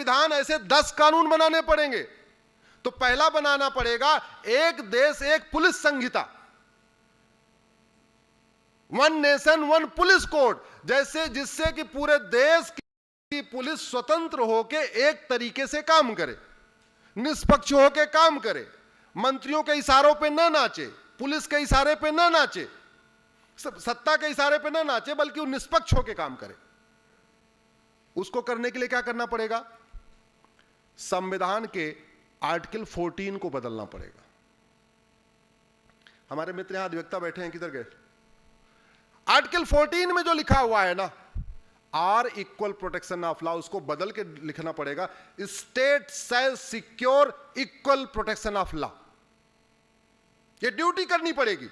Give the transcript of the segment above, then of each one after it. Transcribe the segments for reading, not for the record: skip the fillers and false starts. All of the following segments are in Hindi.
संविधान ऐसे 10 कानून बनाने पड़ेंगे। तो पहला बनाना पड़ेगा एक देश एक पुलिस संहिता, one nation one police code, जैसे जिससे कि पूरे देश की पुलिस स्वतंत्र होकर एक तरीके से काम करे, निष्पक्ष होकर काम करे, मंत्रियों के इशारों पे न नाचे, पुलिस के इशारे पे न नाचे, सत्ता के इशारे पे न नाचे, बल्कि वो निष्पक्ष होकर काम करे। उसको करने के लिए क्या करना पड़ेगा? संविधान के आर्टिकल 14 को बदलना पड़ेगा। हमारे मित्र यहां अधिवक्ता बैठे हैं, किधर गए? आर्टिकल 14 में जो लिखा हुआ है ना, are equal protection of law, उसको बदल के लिखना पड़ेगा state shall secure equal protection of law. ये ड्यूटी करनी पड़ेगी।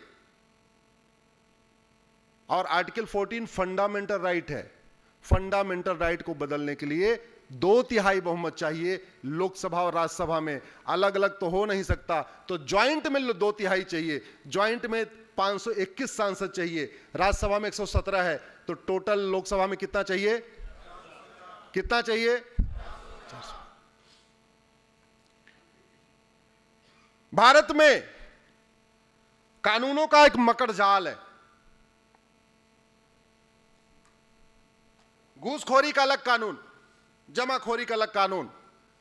और आर्टिकल 14 फंडामेंटल राइट है। फंडामेंटल राइट को बदलने के लिए 2/3 बहुमत चाहिए। लोकसभा और राज्यसभा में अलग अलग तो हो नहीं सकता, तो ज्वाइंट में 2/3 चाहिए। ज्वाइंट में 521 सांसद चाहिए, राज्यसभा में 117 है, तो टोटल लोकसभा में कितना चाहिए? कितना चाहिए? 400। भारत में कानूनों का एक मकड़ जाल है। घूसखोरी का अलग कानून, जमाखोरी का अलग कानून,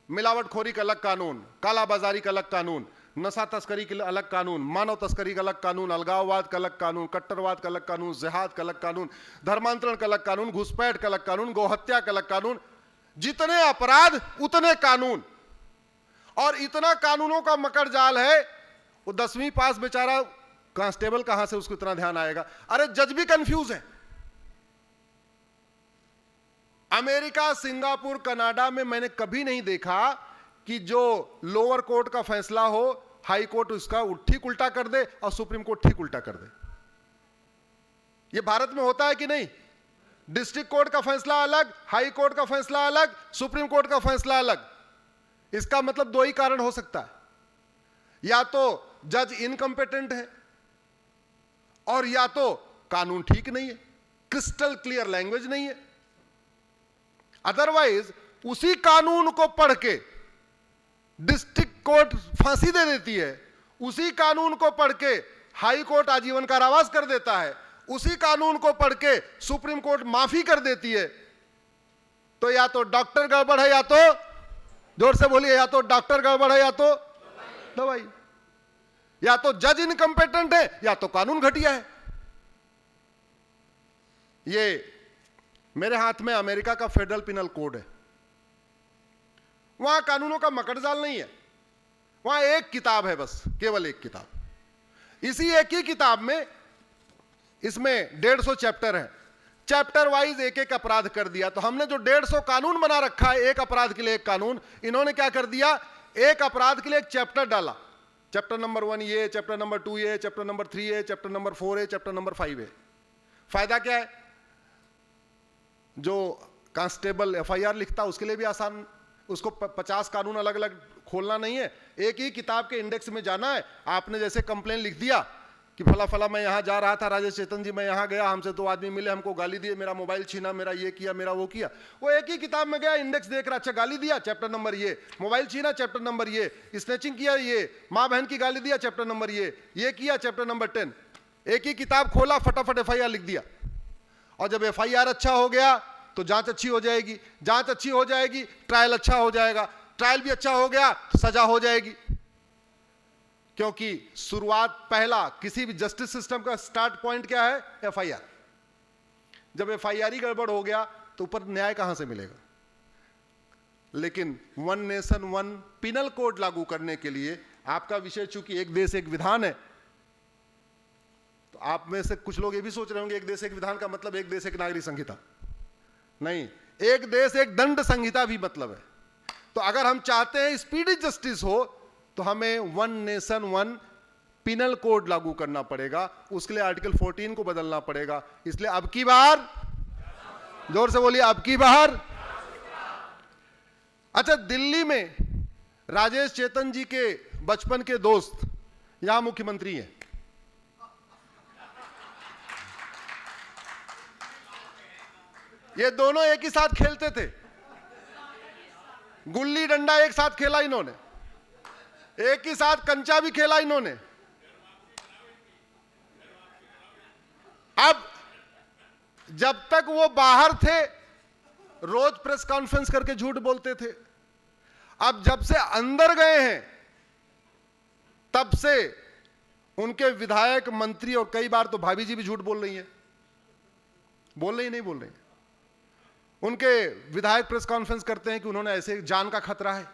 मिलावटखोरी का अलग कानून, कालाबाजारी का अलग कानून, नशा तस्करी के अलग कानून, मानव तस्करी का अलग कानून, अलगाववाद का अलग कानून, कट्टरवाद का अलग कानून, जिहाद का अलग कानून, धर्मांतरण का अलग कानून, घुसपैठ का अलग कानून, गोहत्या का अलग कानून। जितने अपराध उतने कानून, और इतना कानूनों का मकड़ जाल है। वो 10वीं पास बेचारा कांस्टेबल कहां से उसको इतना ध्यान आएगा? अरे जज भी कंफ्यूज है। अमेरिका, सिंगापुर, कनाडा में मैंने कभी नहीं देखा कि जो लोअर कोर्ट का फैसला हो, हाई कोर्ट उसका ठीक उल्टा कर दे और सुप्रीम कोर्ट ठीक उल्टा कर दे। यह भारत में होता है कि नहीं? डिस्ट्रिक्ट कोर्ट का फैसला अलग, हाई कोर्ट का फैसला अलग, सुप्रीम कोर्ट का फैसला अलग। इसका मतलब 2 ही कारण हो सकता है, या तो जज इनकम्पिटेंट है, और या तो कानून ठीक नहीं है, क्रिस्टल क्लियर लैंग्वेज नहीं है। अदरवाइज उसी कानून को पढ़ के डिस्ट्रिक्ट कोर्ट फांसी दे देती है, उसी कानून को पढ़ के हाई कोर्ट आजीवन कारावास कर देता है, उसी कानून को पढ़ के सुप्रीम कोर्ट माफी कर देती है। तो या तो डॉक्टर गड़बड़ है, या तो, जोर से बोलिए, या तो डॉक्टर गड़बड़ है, या तो दवाई, या तो जज इनकम्पिटेंट है, या तो कानून घटिया है। ये मेरे हाथ में अमेरिका का फेडरल पिनल कोड है। वहां कानूनों का मकड़जाल नहीं है, वहां एक किताब है बस, केवल एक किताब। इसी एक ही किताब में, इसमें 150 चैप्टर है, चैप्टर वाइज एक एक अपराध कर दिया। तो हमने जो 150 कानून बना रखा है, एक अपराध के लिए एक कानून, इन्होंने क्या कर दिया? एक अपराध के लिए एक चैप्टर डाला। चैप्टर नंबर 1 ये, चैप्टर नंबर 2 ये, चैप्टर नंबर 3 ये, चैप्टर नंबर 4 ये, चैप्टर नंबर 5 है। फायदा क्या है? जो कांस्टेबल एफआईआर लिखता उसके लिए भी आसान, उसको 50 कानून अलग अलग खोलना नहीं है, एक ही किताब के इंडेक्स में जाना है। आपने जैसे कंप्लेन लिख दिया कि फला फला मैं यहां जा रहा था, राजेश चेतन जी, मैं यहां गया, हमसे 2 आदमी मिले, हमको गाली दिए, मेरा मोबाइल छीना, मेरा ये किया, मेरा वो किया। वो एक ही किताब में गया, इंडेक्स देख रहा, अच्छा गाली दिया, चैप्टर नंबर ये, मोबाइल छीना, चैप्टर नंबर ये, स्नैचिंग किया, ये माँ बहन की गाली दिया, चैप्टर नंबर ये किया, चैप्टर नंबर 10। एक ही किताब खोला, फटाफट एफआईआर लिख दिया। और जब एफआईआर अच्छा हो गया तो जांच अच्छी हो जाएगी, जांच अच्छी हो जाएगी, ट्रायल अच्छा हो जाएगा, ट्रायल भी अच्छा हो गया तो सजा हो जाएगी। क्योंकि शुरुआत, पहला किसी भी जस्टिस सिस्टम का स्टार्ट पॉइंट क्या है? एफआईआर। जब एफआईआर ही गड़बड़ हो गया तो ऊपर न्याय कहां से मिलेगा? लेकिन one nation one penal code लागू करने के लिए आपका विषय चूंकि एक देश एक विधान है, तो आप में से कुछ लोग ये भी सोच रहे होंगे एक देश एक विधान का मतलब एक देश एक नागरिक संहिता नहीं, एक देश एक दंड संहिता भी मतलब है। तो अगर हम चाहते हैं स्पीडी जस्टिस हो तो हमें one nation one penal code लागू करना पड़ेगा। उसके लिए आर्टिकल 14 को बदलना पड़ेगा। इसलिए अब की बार, जोर से बोलिए, अब की बार। अच्छा, दिल्ली में राजेश चेतन जी के बचपन के दोस्त यहां मुख्यमंत्री हैं। ये दोनों एक ही साथ खेलते थे, गुल्ली डंडा एक साथ खेला इन्होंने, एक ही साथ कंचा भी खेला इन्होंने। अब जब तक वो बाहर थे रोज प्रेस कॉन्फ्रेंस करके झूठ बोलते थे, अब जब से अंदर गए हैं तब से उनके विधायक, मंत्री और कई बार तो भाभी जी भी झूठ बोल रही है, बोल रही नहीं बोल रही। उनके विधायक प्रेस कॉन्फ्रेंस करते हैं कि उन्होंने ऐसे जान का खतरा है।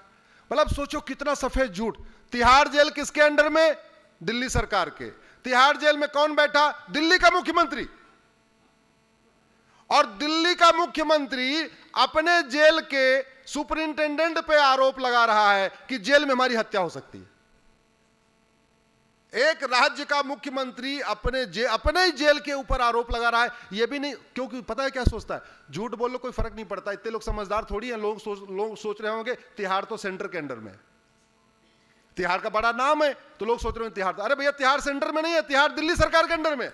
मतलब सोचो कितना सफेद झूठ। तिहाड़ जेल किसके अंडर में? दिल्ली सरकार के। तिहाड़ जेल में कौन बैठा? दिल्ली का मुख्यमंत्री। और दिल्ली का मुख्यमंत्री अपने जेल के सुपरिंटेंडेंट पे आरोप लगा रहा है कि जेल में हमारी हत्या हो सकती है। एक राज्य का मुख्यमंत्री अपने ही जेल के ऊपर आरोप लगा रहा है। यह भी नहीं, क्योंकि पता है क्या सोचता है, झूठ बोल लो कोई फर्क नहीं पड़ता, इतने लोग समझदार थोड़ी हैं। लोग सोच रहे होंगे तिहाड़ तो सेंटर के अंडर में है, तिहाड़ का बड़ा नाम है, तो लोग सोच रहे हैं तिहाड़। अरे भैया तिहाड़ सेंटर में नहीं है, तिहाड़ दिल्ली सरकार के अंडर में।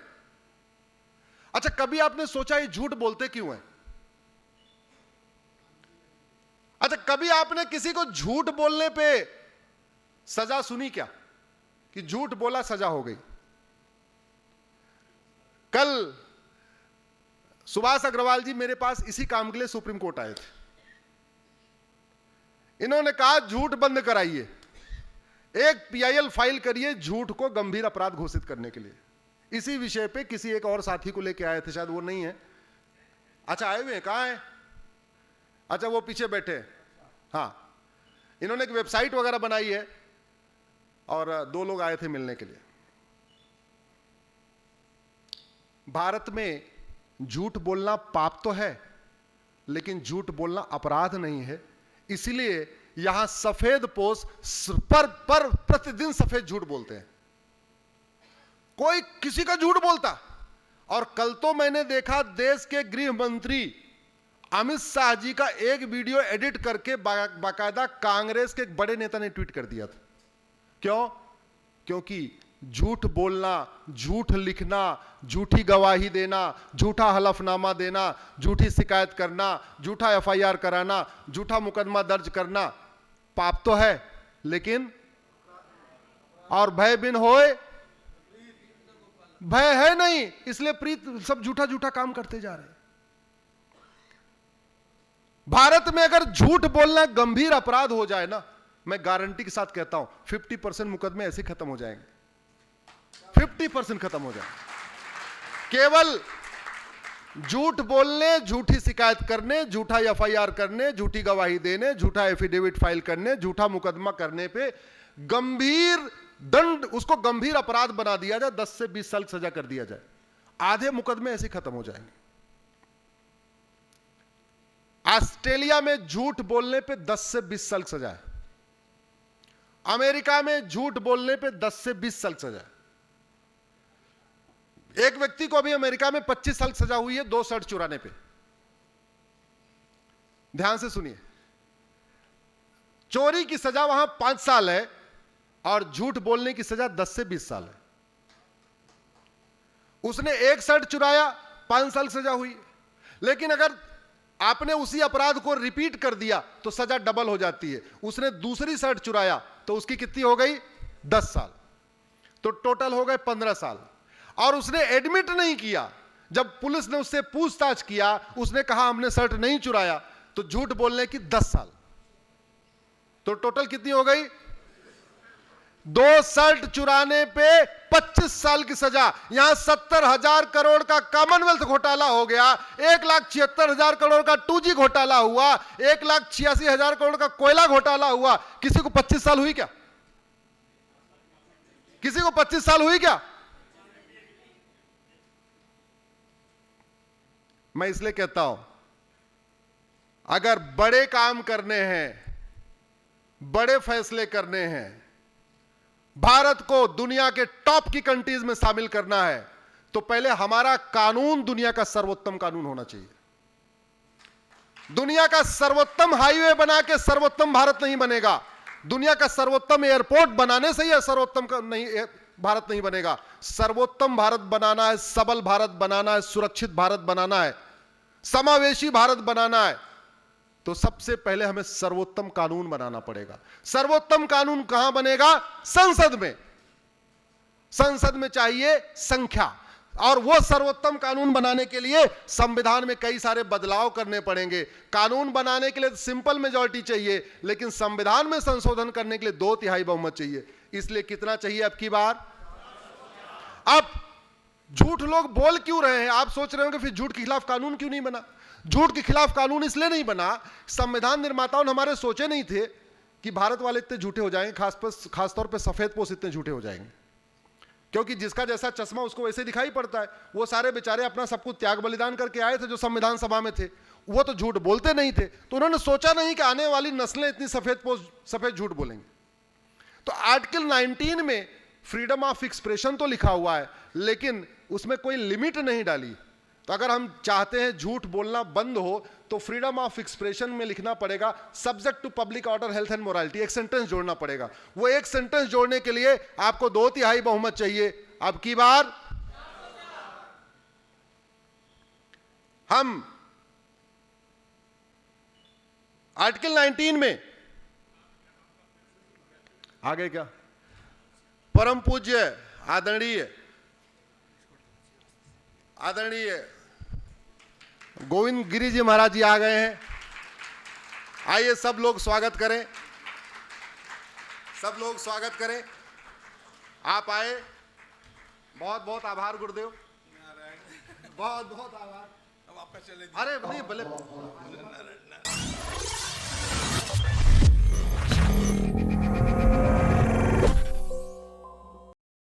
अच्छा, कभी आपने सोचा ये झूठ बोलते क्यों है? अच्छा, कभी आपने किसी को झूठ बोलने पे सजा सुनी क्या, कि झूठ बोला सजा हो गई? कल सुभाष अग्रवाल जी मेरे पास इसी काम के लिए सुप्रीम कोर्ट आए थे। इन्होंने कहा झूठ बंद कराइए, एक पीआईएल फाइल करिए झूठ को गंभीर अपराध घोषित करने के लिए। इसी विषय पे किसी एक और साथी को लेके आए थे, शायद वो नहीं है। अच्छा, आए हुए हैं, कहां है? अच्छा, वो पीछे बैठे हैं। हाँ, इन्होंने एक वेबसाइट वगैरह बनाई है और 2 लोग आए थे मिलने के लिए। भारत में झूठ बोलना पाप तो है, लेकिन झूठ बोलना अपराध नहीं है। इसलिए यहां सफेद पोश पर प्रतिदिन सफेद झूठ बोलते हैं, कोई किसी का झूठ बोलता। और कल तो मैंने देखा देश के गृह मंत्री अमित शाह जी का एक वीडियो एडिट करके बाकायदा कांग्रेस के एक बड़े नेता ने ट्वीट कर दिया था। क्यों? क्योंकि झूठ बोलना, झूठ लिखना, झूठी गवाही देना, झूठा हलफनामा देना, झूठी शिकायत करना, झूठा एफआईआर कराना, झूठा मुकदमा दर्ज करना पाप तो है, लेकिन और भय बिन होए भय है नहीं, इसलिए प्रीत सब झूठा झूठा काम करते जा रहे हैं। भारत में अगर झूठ बोलना गंभीर अपराध हो जाए ना, मैं गारंटी के साथ कहता हूं 50% मुकदमे ऐसे खत्म हो जाएंगे, 50% खत्म हो जाएंगे। केवल झूठ बोलने, झूठी शिकायत करने, झूठा एफआईआर करने, झूठी गवाही देने, झूठा एफिडेविट फाइल करने, झूठा मुकदमा करने पे गंभीर दंड, उसको गंभीर अपराध बना दिया जाए, 10 से 20 साल सजा कर दिया जाए, आधे मुकदमे ऐसे खत्म हो जाएंगे। ऑस्ट्रेलिया में झूठ बोलने पे 10 से 20 साल सजा है, अमेरिका में झूठ बोलने पे 10 से 20 साल सजा है। एक व्यक्ति को अभी अमेरिका में 25 साल सजा हुई है 2 शर्ट चुराने पे। ध्यान से सुनिए, चोरी की सजा वहां 5 साल है और झूठ बोलने की सजा 10 से 20 साल है। उसने एक शर्ट चुराया, 5 साल सजा हुई, लेकिन अगर आपने उसी अपराध को रिपीट कर दिया तो सजा डबल हो जाती है। उसने दूसरी शर्ट चुराया तो उसकी कितनी हो गई? 10 साल, तो टोटल हो गए 15 साल। और उसने एडमिट नहीं किया, जब पुलिस ने उससे पूछताछ किया उसने कहा हमने शर्ट नहीं चुराया, तो झूठ बोलने की 10 साल, तो टोटल कितनी हो गई? 2 शर्ट चुराने पे 25 साल की सजा। यहां 70,000 करोड़ का कॉमनवेल्थ घोटाला हो गया, 1,76,000 करोड़ का 2G घोटाला हुआ, 1,86,000 करोड़ का कोयला घोटाला हुआ। किसी को 25 साल हुई क्या? किसी को 25 साल हुई क्या? मैं इसलिए कहता हूं, अगर बड़े काम करने हैं, बड़े फैसले करने हैं, भारत को दुनिया के टॉप की कंट्रीज में शामिल करना है, तो पहले हमारा कानून दुनिया का सर्वोत्तम कानून होना चाहिए। दुनिया का सर्वोत्तम हाईवे बना के सर्वोत्तम भारत नहीं बनेगा, दुनिया का सर्वोत्तम एयरपोर्ट बनाने से यह सर्वोत्तम नहीं भारत नहीं बनेगा। सर्वोत्तम भारत बनाना है, सबल भारत बनाना है, सुरक्षित भारत बनाना है, समावेशी भारत बनाना है, तो सबसे पहले हमें सर्वोत्तम कानून बनाना पड़ेगा। सर्वोत्तम कानून कहां बनेगा? संसद में। संसद में चाहिए संख्या, और वो सर्वोत्तम कानून बनाने के लिए संविधान में कई सारे बदलाव करने पड़ेंगे। कानून बनाने के लिए सिंपल मेजॉरिटी चाहिए, लेकिन संविधान में संशोधन करने के लिए 2/3 बहुमत चाहिए। इसलिए कितना चाहिए अब की बार? अब झूठ लोग बोल क्यों रहे हैं? आप सोच रहे होंगे फिर झूठ के खिलाफ कानून क्यों नहीं बना? झूठ के खिलाफ कानून इसलिए नहीं बना, संविधान निर्माताओं ने हमारे सोचे नहीं थे कि भारत वाले इतने झूठे हो जाएंगे, खासतौर पे सफेद पोष इतने झूठे हो जाएंगे। क्योंकि जिसका जैसा चश्मा उसको वैसे दिखाई पड़ता है। वो सारे बेचारे अपना सब कुछ त्याग बलिदान करके आए थे जो संविधान सभा में थे, वो तो झूठ बोलते नहीं थे। तो उन्होंने सोचा नहीं कि आने वाली नस्लें इतनी सफेद झूठ बोलेंगे। तो आर्टिकल 19 में फ्रीडम ऑफ एक्सप्रेशन तो लिखा हुआ है, लेकिन उसमें कोई लिमिट नहीं डाली। तो अगर हम चाहते हैं झूठ बोलना बंद हो तो फ्रीडम ऑफ एक्सप्रेशन में लिखना पड़ेगा subject to public order, health and morality. एक सेंटेंस जोड़ना पड़ेगा। वो एक सेंटेंस जोड़ने के लिए आपको 2/3 बहुमत चाहिए। अब की बार हम आर्टिकल 19 में आगे क्या, परम पूज्य आदरणीय गोविंद गिरी जी महाराज जी आ गए हैं। आइए सब लोग स्वागत करें, सब लोग स्वागत करें। आप आए, बहुत बहुत आभार गुरुदेव, बहुत बहुत आभार। अब आपका चले। अरे नहीं भले